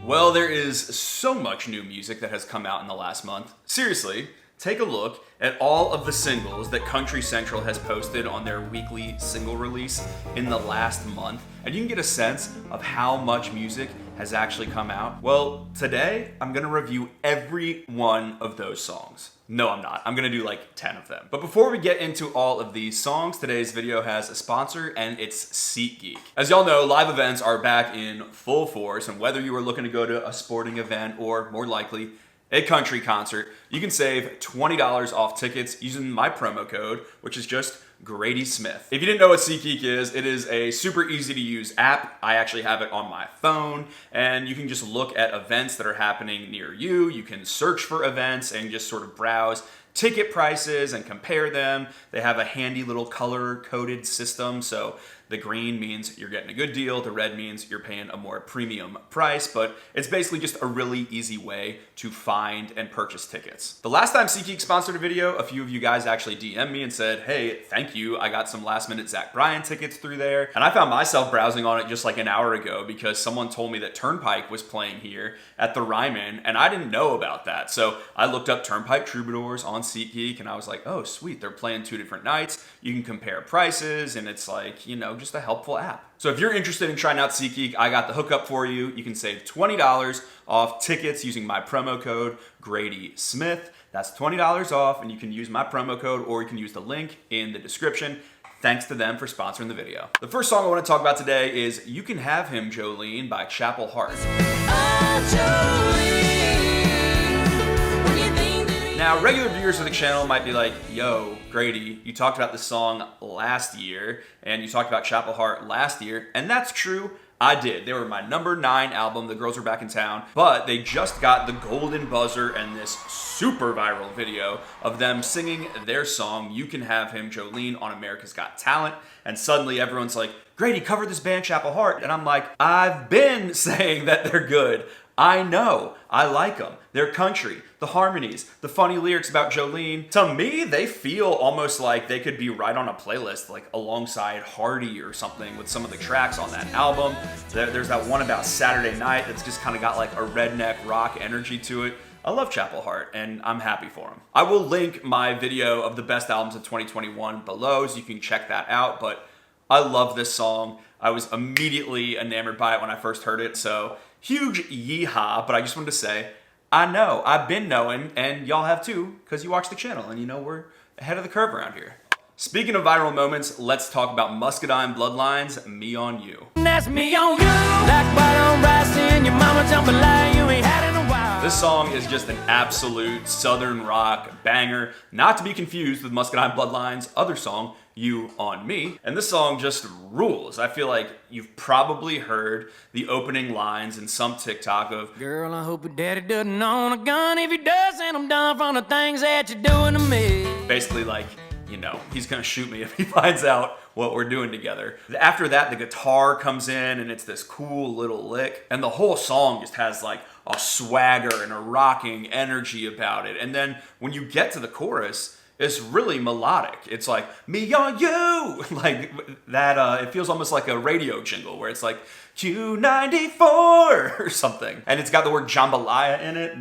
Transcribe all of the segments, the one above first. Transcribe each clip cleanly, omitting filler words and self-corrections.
Well, there is so much new music that has come out in the last month. Seriously, take a look at all of the singles that Country Central has posted on their weekly single release in the last month, and you can get a sense of how much music has actually come out. Well, today I'm gonna review every one of those songs. No, I'm not. I'm gonna do like 10 of them. But before we get into all of these songs, today's video has a sponsor, and it's SeatGeek. As y'all know, live events are back in full force, and whether you are looking to go to a sporting event or, more likely, a country concert, you can save $20 off tickets using my promo code, which is just Grady Smith. If you didn't know what SeatGeek is, it is a super easy to use app. I actually have it on my phone, and you can just look at events that are happening near you. You can search for events and just sort of browse ticket prices and compare them. They have a handy little color-coded system, so the green means you're getting a good deal, the red means you're paying a more premium price, but it's basically just a really easy way to find and purchase tickets. The last time SeatGeek sponsored a video, a few of you guys actually DM'd me and said, hey, thank you, I got some last-minute Zach Bryan tickets through there, and I found myself browsing on it just like an hour ago because someone told me that Turnpike was playing here at the Ryman, and I didn't know about that, so I looked up Turnpike Troubadours on SeatGeek, and I was like, oh, sweet, they're playing 2 different nights, you can compare prices, and it's like, you know, just a helpful app. So if you're interested in trying out SeatGeek, I got the hookup for you. You can save $20 off tickets using my promo code Grady Smith. That's $20 off, and you can use my promo code, or you can use the link in the description. Thanks to them for sponsoring the video. The first song I want to talk about today is You Can Have Him, Jolene by Hart. Now, regular viewers of the channel might be like, yo, Grady, you talked about this song last year, and you talked about Hart last year, and that's true. I did. They were my number 9 album, The Girls Were Back in Town, but they just got the golden buzzer and this super viral video of them singing their song, You Can Have Him, Jolene, on America's Got Talent, and suddenly everyone's like, Grady, cover this band Hart, and I'm like, I've been saying that they're good. I know. I like them. They're country. The harmonies, the funny lyrics about Jolene. To me, they feel almost like they could be right on a playlist, like alongside Pardi or something with some of the tracks on that album. There's that one about Saturday Night that's just kind of got like a redneck rock energy to it. I love Hart, and I'm happy for them. I will link my video of the best albums of 2021 below, so you can check that out, but I love this song. I was immediately enamored by it when I first heard it, so huge yeehaw, but I just wanted to say, I know, I've been knowing, and y'all have too, because you watch the channel, and you know we're ahead of the curve around here. Speaking of viral moments, let's talk about Muscadine Bloodline's Me On You. That's me on you. Like white on rice and your mama jumping like you ain't had in a while. This song is just an absolute southern rock banger, not to be confused with Muscadine Bloodline's other song, You On Me. And this song just rules. I feel like you've probably heard the opening lines in some TikTok of, girl, I hope your daddy doesn't own a gun. If he does, then I'm done from the things that you're doing to me. Basically like, you know, he's gonna shoot me if he finds out what we're doing together. After that, the guitar comes in and it's this cool little lick, and the whole song just has like a swagger and a rocking energy about it. And then when you get to the chorus, it's really melodic. It's like, me on you! Like that, it feels almost like a radio jingle where it's like, Q94 or something. And it's got the word jambalaya in it.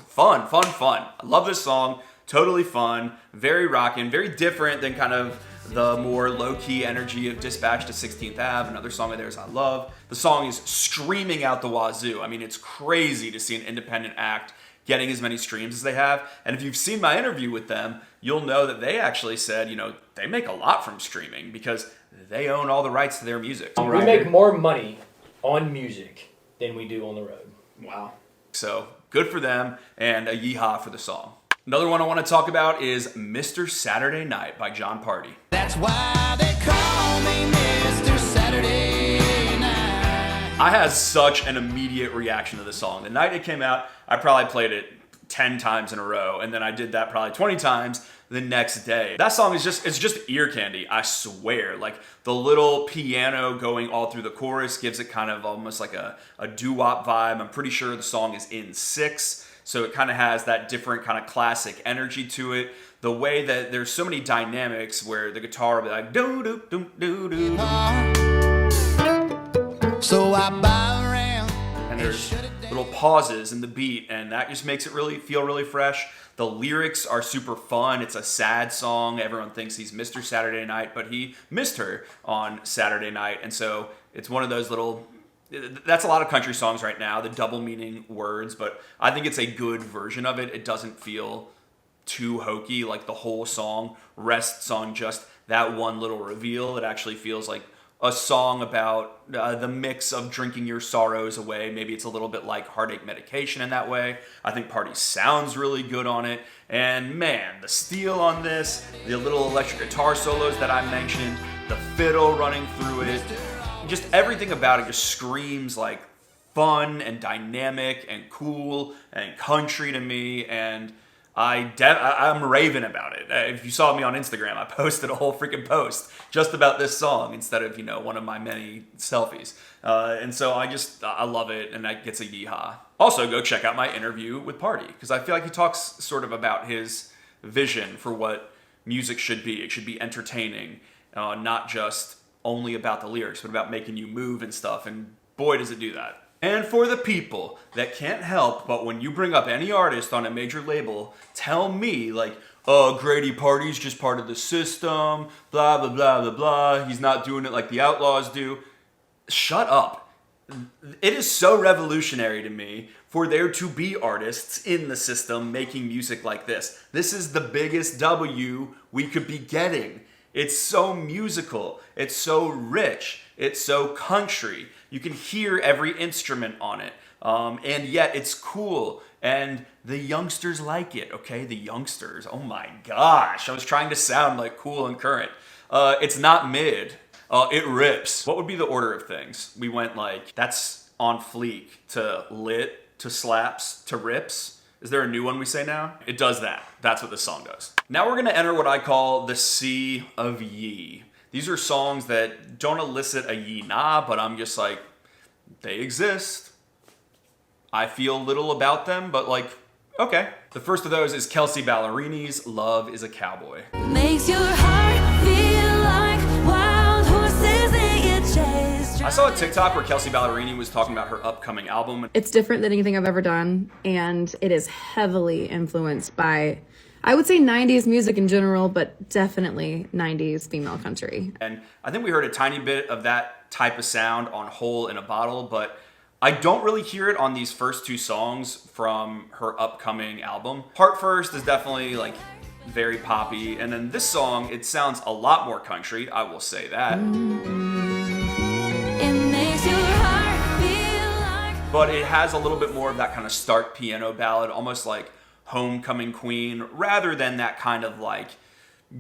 Fun, fun, fun. I love this song. Totally fun, very rockin', very different than kind of the more low-key energy of Dispatch to 16th Ave, another song of theirs I love. The song is screaming out the wazoo. I mean, it's crazy to see an independent act getting as many streams as they have. And if you've seen my interview with them, you'll know that they actually said, you know, they make a lot from streaming because they own all the rights to their music. We make more money on music than we do on the road. Wow. So good for them, and a yeehaw for the song. Another one I want to talk about is Mr. Saturday Night by Pardi. That's why they call me Mr. Saturday Night. I had such an immediate reaction to the song. The night it came out, I probably played it 10 times in a row, and then I did that probably 20 times the next day. That song is it's just ear candy, I swear. Like the little piano going all through the chorus gives it kind of almost like a doo-wop vibe. I'm pretty sure the song is in 6. So it kind of has that different kind of classic energy to it. The way that there's so many dynamics where the guitar will be like doo doo doo doo doo. So I buy around. And there's little pauses in the beat, and that just makes it really feel really fresh. The lyrics are super fun. It's a sad song. Everyone thinks he's Mr. Saturday Night, but he missed her on Saturday night. And so it's one of those little, that's a lot of country songs right now, the double meaning words, but I think it's a good version of it. It doesn't feel too hokey, like the whole song rests on just that one little reveal. It actually feels like a song about the mix of drinking your sorrows away. Maybe it's a little bit like heartache medication in that way. I think Pardi sounds really good on it. And man, the steel on this, the little electric guitar solos that I mentioned, the fiddle running through it, just everything about it just screams like fun and dynamic and cool and country to me. And I'm raving about it. If you saw me on Instagram, I posted a whole freaking post just about this song instead of, one of my many selfies. And so I love it, and that gets a yeehaw. Also, go check out my interview with Pardi, because I feel like he talks sort of about his vision for what music should be. It should be entertaining, not just only about the lyrics, but about making you move and stuff. And boy, does it do that. And for the people that can't help but when you bring up any artist on a major label, tell me like, oh, Grady Pardi's just part of the system, blah, blah, blah, blah, blah. He's not doing it like the Outlaws do. Shut up. It is so revolutionary to me for there to be artists in the system making music like this. This is the biggest W we could be getting. It's so musical. It's so rich. It's so country. You can hear every instrument on it. And yet it's cool. And the youngsters like it, okay? The youngsters. Oh my gosh. I was trying to sound like cool and current. It's not mid. It rips. What would be the order of things? We went like, that's on fleek, to lit, to slaps, to rips. Is there a new one we say now? It does that. That's what this song does. Now we're gonna enter what I call the sea of yee. These are songs that don't elicit a yee nah, but I'm just like, they exist. I feel little about them, but like, okay. The first of those is Kelsea Ballerini's Love is a Cowboy. Makes your heart feel like wild horses they get chased. I saw a TikTok where Kelsea Ballerini was talking about her upcoming album. It's different than anything I've ever done, and it is heavily influenced by, I would say 90s music in general, but definitely 90s female country. And I think we heard a tiny bit of that type of sound on Hole in a Bottle, but I don't really hear it on these first two songs from her upcoming album. Hart First is definitely like very poppy, and then this song, it sounds a lot more country, I will say that. It makes your heart feel like. But it has a little bit more of that kind of stark piano ballad, almost like Homecoming Queen, rather than that kind of like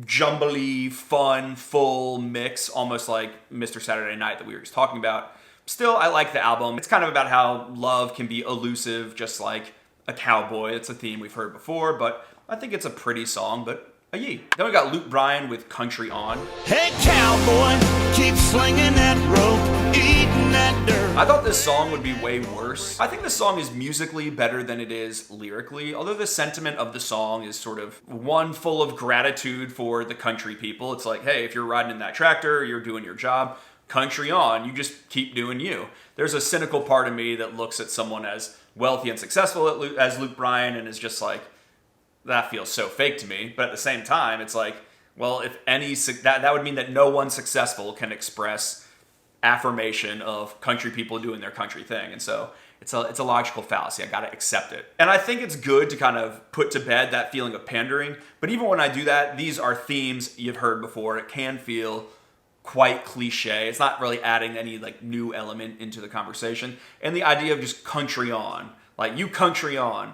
jumbly, fun, full mix, almost like Mr. Saturday Night that we were just talking about. Still, I like the album. It's kind of about how love can be elusive, just like a cowboy. It's a theme we've heard before, but I think it's a pretty song, but a yee. Then we got Bryan with Country On. Hey cowboy, keep slinging that rope, eating that dirt. I thought this song would be way worse. I think this song is musically better than it is lyrically, although the sentiment of the song is sort of one full of gratitude for the country people. It's like, hey, if you're riding in that tractor, you're doing your job, country on, you just keep doing you. There's a cynical part of me that looks at someone as wealthy and successful as Luke Bryan and is just like, that feels so fake to me. But at the same time, it's like, well, if any, that would mean that no one successful can express affirmation of country people doing their country thing. And so it's a logical fallacy. I gotta accept it. And I think it's good to kind of put to bed that feeling of pandering. But even when I do that, these are themes you've heard before. It can feel quite cliche. It's not really adding any like new element into the conversation. And the idea of just country on, like you country on,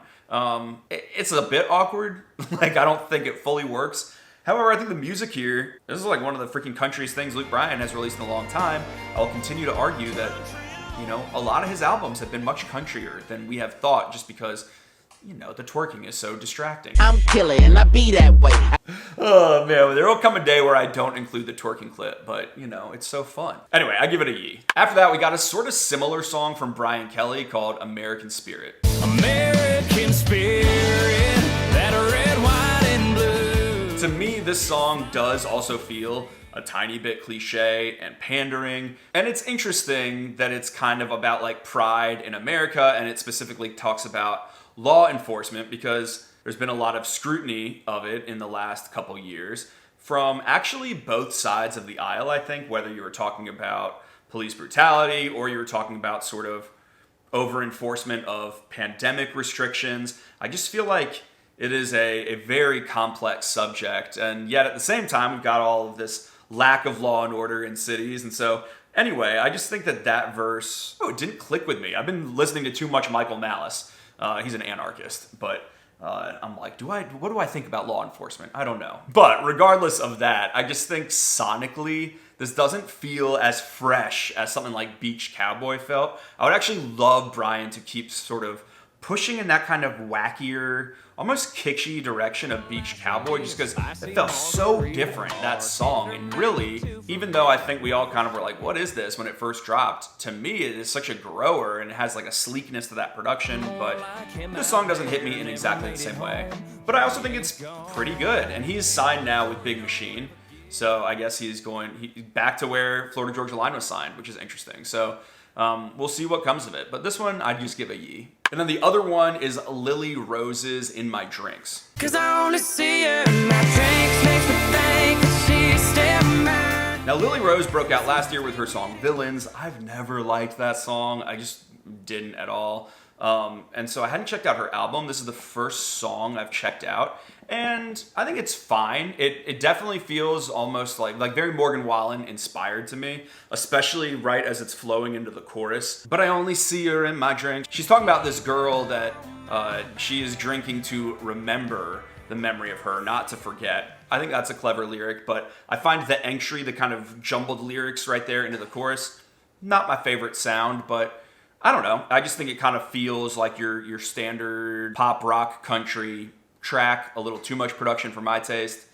it's a bit awkward. Like I don't think it fully works. However, I think the music here, this is like one of the freaking countryest things Luke Bryan has released in a long time. I'll continue to argue that, a lot of his albums have been much countrier than we have thought just because, the twerking is so distracting. I'm Kelley and I be that way. Oh man, there will come a day where I don't include the twerking clip, but it's so fun. Anyway, I give it a yee. After that, we got a sort of similar song from Bryan Kelley called American Spirit. American spirit, that red, white, and blue. to me, this song does also feel a tiny bit cliche and pandering. And it's interesting that it's kind of about like pride in America, and it specifically talks about law enforcement because there's been a lot of scrutiny of it in the last couple years from actually both sides of the aisle, I think, whether you were talking about police brutality or you were talking about sort of over enforcement of pandemic restrictions. I just feel like it is a very complex subject, and yet at the same time, we've got all of this lack of law and order in cities. And so anyway, I just think that verse, it didn't click with me. I've been listening to too much Michael Malice. He's an anarchist, but I'm like, what do I think about law enforcement? I don't know. But regardless of that, I just think sonically, this doesn't feel as fresh as something like Beach Cowboy felt. I would actually love Bryan to keep sort of pushing in that kind of wackier, almost kitschy direction of Beach Cowboy, just because it felt so different, that song. And really, even though I think we all kind of were like, what is this when it first dropped? To me, it is such a grower and it has like a sleekness to that production, but this song doesn't hit me in exactly the same way. But I also think it's pretty good. And he's signed now with Big Machine. So I guess he's back to where Florida Georgia Line was signed, which is interesting. So we'll see what comes of it. But this one, I'd just give a yee. And then the other one is Lily Rose's In My Drinks. Cause I only see her in my drinks, makes me think that she's still mine. Now, Lily Rose broke out last year with her song Villains. I've never liked that song. I just didn't at all. And so I hadn't checked out her album. This is the first song I've checked out. And I think it's fine. It definitely feels almost like very Morgan Wallen inspired to me, especially right as it's flowing into the chorus. But I only see her in my drink. She's talking about this girl that she is drinking to remember the memory of her, not to forget. I think that's a clever lyric, but I find the entry, the kind of jumbled lyrics right there into the chorus, not my favorite sound, but I don't know. I just think it kind of feels like your standard pop rock country track, a little too much production for my taste.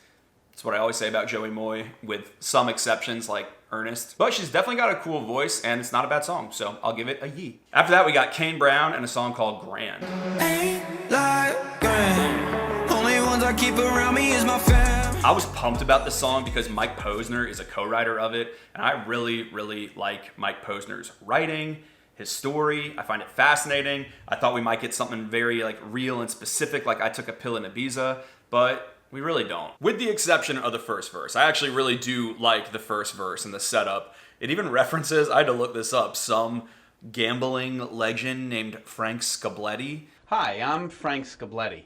That's what I always say about Joey Moy, with some exceptions like Ernest. But she's definitely got a cool voice, and it's not a bad song, so I'll give it a yee. After that, we got Kane Brown and a song called Grand. Ain't like grand. Only ones I keep around me is my fam. I was pumped about this song because Mike Posner is a co-writer of it, and I really, really like Mike Posner's writing, his story. I find it fascinating. I thought we might get something very real and specific, like I Took a Pill in Ibiza, but we really don't. With the exception of the first verse. I actually really do like the first verse and the setup. It even references, I had to look this up, some gambling legend named Frank Scabletti. Hi, I'm Frank Scabletti.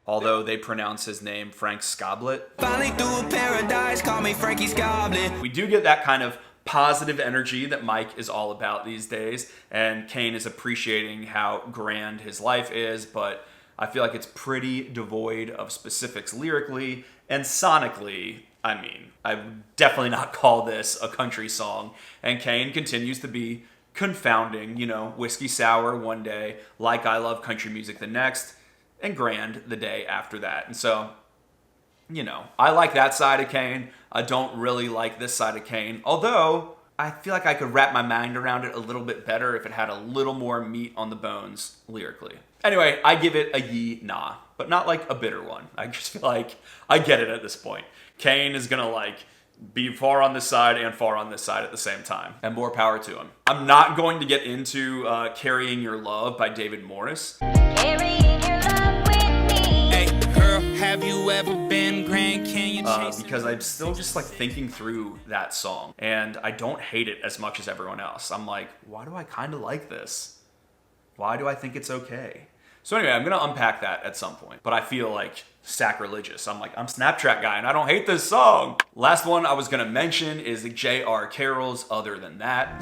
Although they pronounce his name Frank Scoblet. Finally through a paradise, call me Frankie Scoblet. We do get that kind of positive energy that Mike is all about these days, and Kane is appreciating how grand his life is, but I feel like it's pretty devoid of specifics lyrically, and sonically, I would definitely not call this a country song, and Kane continues to be confounding, whiskey sour one day, like I Love Country Music the next, and grand the day after that. And so, I like that side of Kane. I don't really like this side of Kane, although I feel like I could wrap my mind around it a little bit better if it had a little more meat on the bones lyrically. Anyway, I give it a yee nah, but not like a bitter one. I just feel like I get it at this point. Kane is gonna be far on this side and far on this side at the same time, and more power to him. I'm not going to get into Carrying Your Love by David Morris. Carrying your love with me. Hey, girl, have you ever been Grand Canyon chasing? Because I'm still just thinking through that song, and I don't hate it as much as everyone else. I'm like, why do I kind of like this? Why do I think it's okay? So anyway, I'm gonna unpack that at some point, but I feel sacrilegious. I'm Snapchat guy and I don't hate this song. Last one I was gonna mention is J.R. Carroll's Other Than That.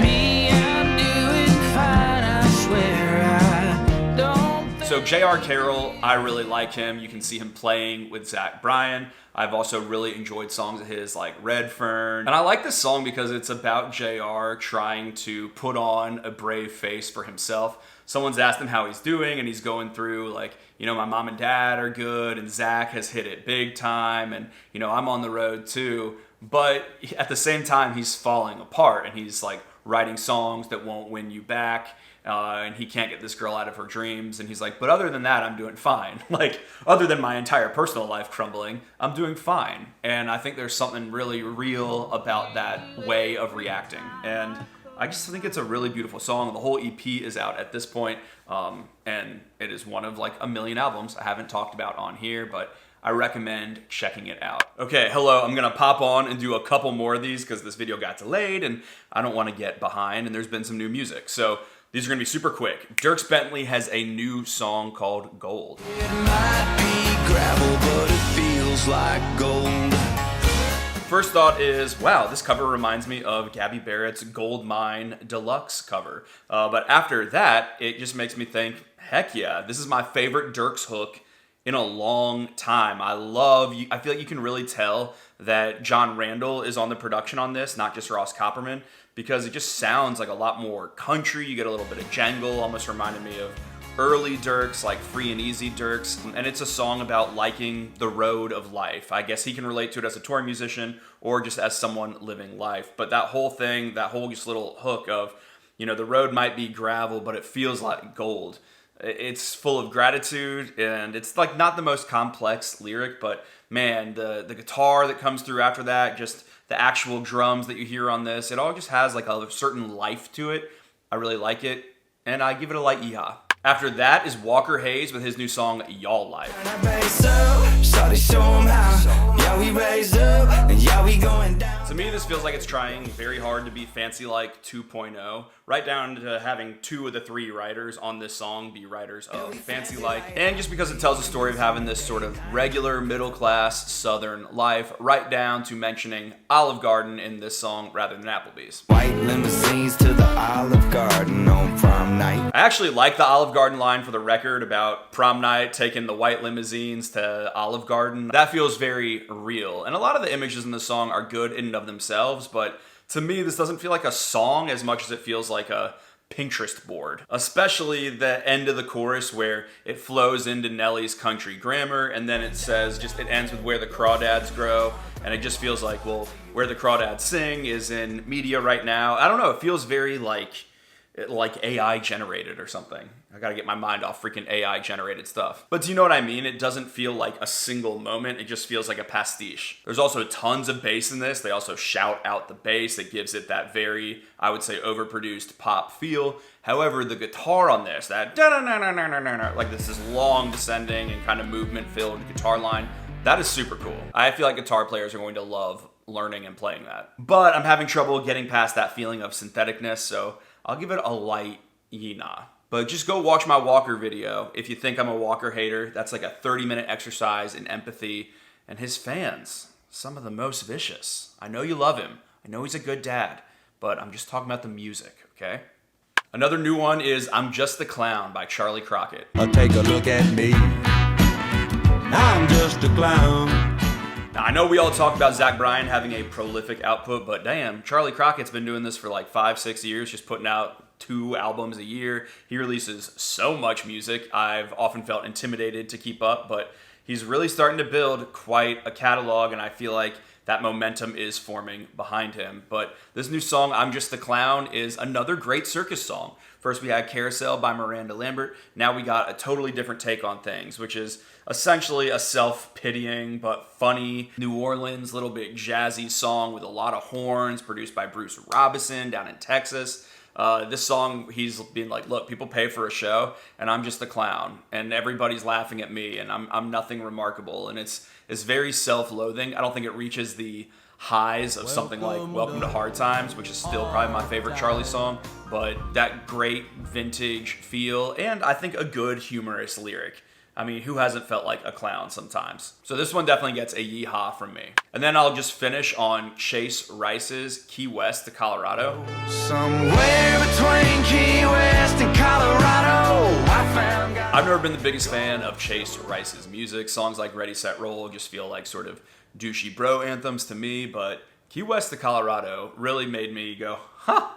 Me, I'm doing fine, I swear I don't. So J.R. Carroll, I really like him. You can see him playing with Zach Bryan. I've also really enjoyed songs of his like Redfern. And I like this song because it's about J.R. trying to put on a brave face for himself. Someone's asked him how he's doing, and he's going through my mom and dad are good, and Zach has hit it big time, and I'm on the road too. But at the same time, he's falling apart, and he's writing songs that won't win you back. And he can't get this girl out of her dreams. And he's like, but other than that, I'm doing fine. Like, other than my entire personal life crumbling, I'm doing fine. And I think there's something really real about that way of reacting. And I just think it's a really beautiful song. The whole EP is out at this point, and it is one of like a million albums I haven't talked about on here, but I recommend checking it out. Okay, hello, I'm gonna pop on and do a couple more of these because this video got delayed and I don't wanna get behind, and there's been some new music. So these are gonna be super quick. Dierks Bentley has a new song called Gold. It might be gravel, but it feels like gold. First thought is, wow, this cover reminds me of Gabby Barrett's Gold Mine Deluxe cover. But after that, it just makes me think, heck yeah, this is my favorite Dierks hook in a long time. I feel like you can really tell that John Randall is on the production on this, not just Ross Copperman, because it just sounds like a lot more country. You get a little bit of jangle, almost reminded me of early Dierks, like Free and Easy Dierks. And it's a song about liking the road of life. I guess he can relate to it as a touring musician or just as someone living life. But that whole thing, that whole just little hook of, you know, the road might be gravel, but it feels like gold. It's full of gratitude, and it's like not the most complex lyric, but man, the guitar that comes through after that, just the actual drums that you hear on this, it all just has like a certain life to it. I really like it, and I give it a light yeehaw. After that is Walker Hayes with his new song, Y'all Life. To me, this feels like it's trying very hard to be Fancy Like 2.0, right down to having 2 of the 3 writers on this song be writers of Fancy Like. And just because it tells a story of having this sort of regular middle-class Southern life, right down to mentioning Olive Garden in this song rather than Applebee's. White limousines to the Olive Garden on prom night. I actually like the Olive Garden line, for the record, about prom night, taking the white limousines to Olive Garden. That feels very real. And a lot of the images in the song are good in and of themselves, but to me, this doesn't feel like a song as much as it feels like a Pinterest board. Especially the end of the chorus where it flows into Nelly's country grammar, and then it says, it ends with where the crawdads grow, and it just feels like, well, where the crawdads sing is in media right now. I don't know, it feels very like AI generated or something. I gotta get my mind off freaking AI generated stuff. But do you know what I mean? It doesn't feel like a single moment. It just feels like a pastiche. There's also tons of bass in this. They also shout out the bass. That gives it that very, I would say, overproduced pop feel. However, the guitar on this, that like this is long descending and kind of movement filled guitar line, that is super cool. I feel like guitar players are going to love learning and playing that. But I'm having trouble getting past that feeling of syntheticness, so I'll give it a light yeehaw. But just go watch my Walker video. If you think I'm a Walker hater, that's like a 30-minute exercise in empathy. And his fans, some of the most vicious. I know you love him. I know he's a good dad. But I'm just talking about the music, okay? Another new one is I'm Just the Clown by Charley Crockett. Take a look at me. I'm just a clown. Now, I know we all talk about Bryan having a prolific output, but damn, Charley Crockett's been doing this for like 5-6 years, just putting out 2 albums a year. He releases so much music. I've often felt intimidated to keep up, but he's really starting to build quite a catalog, and I feel like that momentum is forming behind him. But this new song, I'm Just the Clown, is another great circus song. First we had Carousel by Miranda Lambert. Now we got a totally different take on things, which is essentially a self-pitying but funny New Orleans, little bit jazzy song with a lot of horns, produced by Bruce Robison down in Texas. This song, he's been like, look, people pay for a show, and I'm just the clown, and everybody's laughing at me, and I'm nothing remarkable, and it's very self-loathing. I don't think it reaches the highs of something like Welcome to Hard Times, which is still probably my favorite Charley song, but that great vintage feel, and I think a good humorous lyric. I mean, who hasn't felt like a clown sometimes? So this one definitely gets a yeehaw from me. And then I'll just finish on Chase Rice's Key West to Colorado. Somewhere between Key West and Colorado, I found God. I've never been the biggest fan of Chase Rice's music. Songs like Ready, Set, Roll just feel like sort of douchey bro anthems to me, but Key West to Colorado really made me go, huh,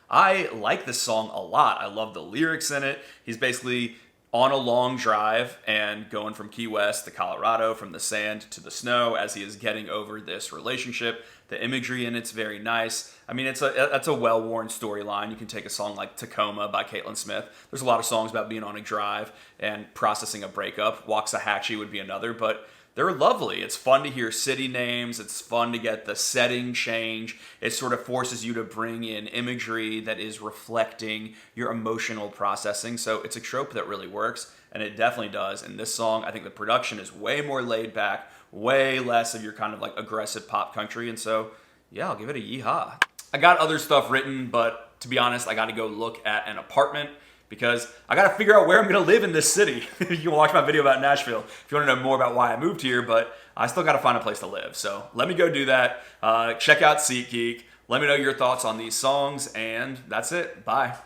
I like this song a lot. I love the lyrics in it. He's basically on a long drive and going from Key West to Colorado, from the sand to the snow, as he is getting over this relationship. The imagery in it's very nice. I mean, that's a well-worn storyline. You can take a song like Tacoma by Caitlin Smith. There's a lot of songs about being on a drive and processing a breakup. Waxahachie would be another, but they're lovely. It's fun to hear city names. It's fun to get the setting change. It sort of forces you to bring in imagery that is reflecting your emotional processing. So it's a trope that really works, and it definitely does. In this song, I think the production is way more laid back, way less of your kind of like aggressive pop country. And so, yeah, I'll give it a yeehaw. I got other stuff written, but to be honest, I got to go look at an apartment because I got to figure out where I'm going to live in this city. You can watch my video about Nashville if you want to know more about why I moved here, but I still got to find a place to live. So let me go do that. Check out SeatGeek. Let me know your thoughts on these songs, and that's it. Bye.